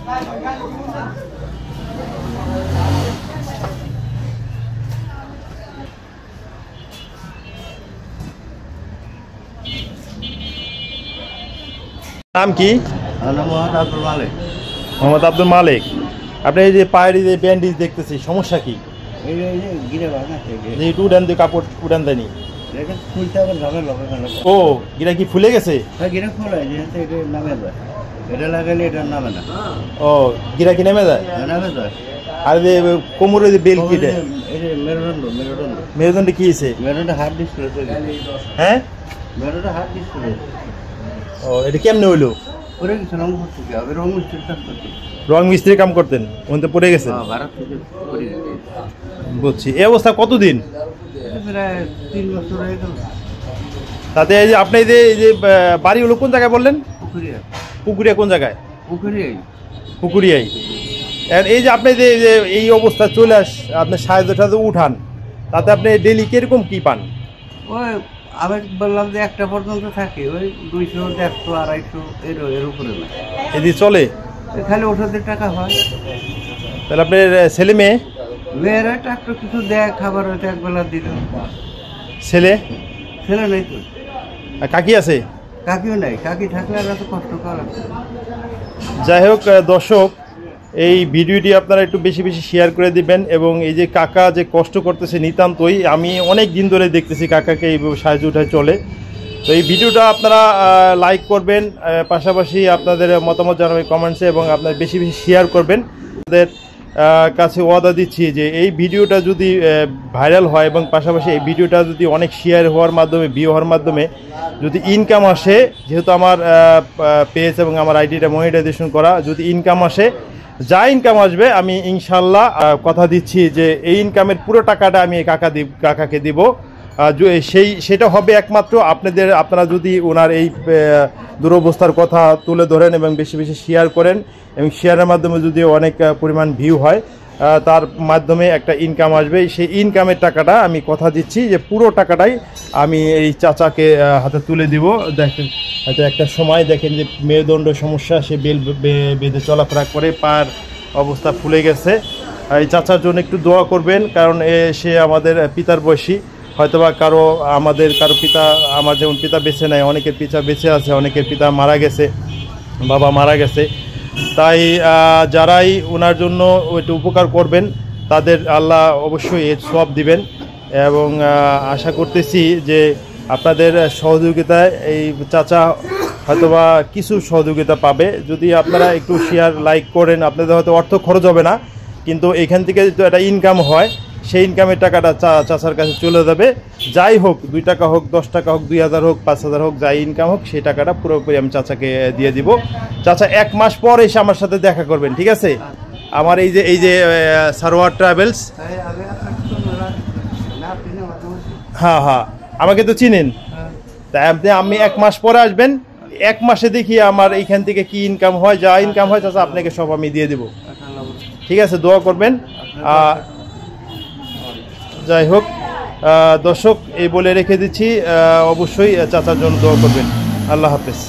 নাম কি? মোহাম্মদ আব্দুল মালিক। মোহাম্মদ আব্দুল মালিক। আপনি এই যে পায়ের যে ব্যান্ডেজ দেখতেছি, সমস্যা কি? একটু উঠান দিয়ে কাপড় উঠান দেয়নি। ও গিরা কি ফুলে গেছে? এটা লাগালে এটা নামে না। ও গিরা কি নেমে যায়? নামে যায়। আর যে কোমরে যে বেল কি? মেরুদণ্ড। মেরুদণ্ডে কি হয়েছে? মেরুদণ্ড হার্ট ডিসপ্লে। হ্যাঁ, মেরুদণ্ড হার্ট ডিসপ্লে। ও এটা কেমনে হইলো? পড়ে গেছে রং করতে হবে, রং মিস্ত্রি কাজ করতে। রং মিস্ত্রি কাম করতেন, ওখানে পড়ে গেছে। ভারত থেকে পড়ে গেছে। বুঝছি। এই অবস্থা কতদিন? প্রায় 3 বছর হয়ে গেল। তাতে এই যে আপনি এই যে বাড়ি হলো কোন জায়গায় বললেন? পুকুরিয়া। পুকুরিয়া কোন জায়গায়? পুকুরিয়াই। পুকুরিয়াই। আর এই যে আপনি যে এই অবস্থা চলে আপনি সাহায্য উঠান, তাতে আপনি ডেলি কিরকম কি পান? ওই আমি বললাম যে একটা পর্যন্ত থাকে, ওই 200, 150, 250 এর উপরে না। এদিকে চলে? খালি ওষুধের টাকা হয়। তাহলে আপনার ছেলে মেয়ে? মেয়েরা একটু কিছু দেয়, খাবার হয়তো একবেলা দিল। ছেলে নেই তো। আর কাকি আছে? কাকিও নাই। কাকি থাকলে আর এত কষ্ট করা। যাই হোক দর্শক, এই ভিডিওটি আপনারা একটু বেশি বেশি শেয়ার করে দিবেন। এবং এই যে কাকা যে কষ্ট করতেছে নিতান্তই, আমি অনেক দিন ধরে দেখতেছি কাকাকে এইভাবে সাহায্য উঠায় চলে। তো এই ভিডিওটা আপনারা লাইক করবেন, পাশাপাশি আপনাদের মতামত জানাবেন কমেন্টসে, এবং আপনারা বেশি বেশি শেয়ার করবেন। আপনাদের কাছে ওয়াদা দিচ্ছি যে এই ভিডিওটা যদি ভাইরাল হয়, এবং পাশাপাশি এই ভিডিওটা যদি অনেক শেয়ার হওয়ার মাধ্যমে, ভিউ হওয়ার মাধ্যমে যদি ইনকাম আসে, যেহেতু আমার পেজ এবং আমার আইডিটা মনিটাইজেশন করা, যদি ইনকাম আসে, যা ইনকাম আসবে আমি ইনশাল্লাহ কথা দিচ্ছি যে এই ইনকামের পুরো টাকাটা আমি কাকাকে দিব। সেটা হবে একমাত্র আপনারা যদি ওনার এই দুরবস্থার কথা তুলে ধরেন এবং বেশি বেশি শেয়ার করেন, এবং শেয়ারের মাধ্যমে যদি অনেক পরিমাণ ভিউ হয়, তার মাধ্যমে একটা ইনকাম আসবে। সেই ইনকামের টাকাটা আমি কথা দিচ্ছি যে পুরো টাকাটাই আমি এই চাচাকে হাতে তুলে দিব। দেখেন হয়তো একটা সময় দেখেন যে মেরুদণ্ড সমস্যা, সে বেল বেঁধে চলাফেরা করে, পায়ের অবস্থা ফুলে গেছে। এই চাচার জন্য একটু দোয়া করবেন, কারণ সে আমাদের পিতার বয়সী। হয়তোবা কারো পিতা, আমার যেমন পিতা বেঁচে নেয়, অনেকের পিতা বেঁচে আছে, অনেকের পিতা মারা গেছে, বাবা মারা গেছে। তাই যারাই ওনার জন্য একটু উপকার করবেন, তাদের আল্লাহ অবশ্যই এর সওয়াব দিবেন। এবং আশা করতেছি যে আপনাদের সহযোগিতায় এই চাচা হয়তোবা কিছু সহযোগিতা পাবে। যদি আপনারা একটু শেয়ার লাইক করেন, আপনাদের হয়তো অর্থ খরচ হবে না, কিন্তু এখান থেকে যদি একটা ইনকাম হয়, সেই ইনকামের টাকাটা চাচার কাছে চলে যাবে। যাই হোক, 2 টাকা হোক, 10 টাকা হোক, 2000 হোক, 5000 হোক, যাই ইনকাম হোক, সেই টাকাটা পুরোপুরি আমি চাচাকে দিয়ে দিব। চাচা 1 মাস পর এসে আমার সাথে দেখা করবেন, ঠিক আছে? আমার এই যে সারোয়ার ট্রাভেলস। হ্যাঁ, আমাকে তো চিনেন। তাই আপনি 1 মাস পরে আসবেন। 1 মাসে দেখি আমার এইখান থেকে কি ইনকাম হয়, যা ইনকাম হয় চাচা আপনাকে সব আমি দিয়ে দেব, ঠিক আছে? দোয়া করবেন। যাই হোক দর্শক, এই বলে রেখে দিচ্ছি, অবশ্যই চাচার জন্য দোয়া করবেন। আল্লাহ হাফেজ।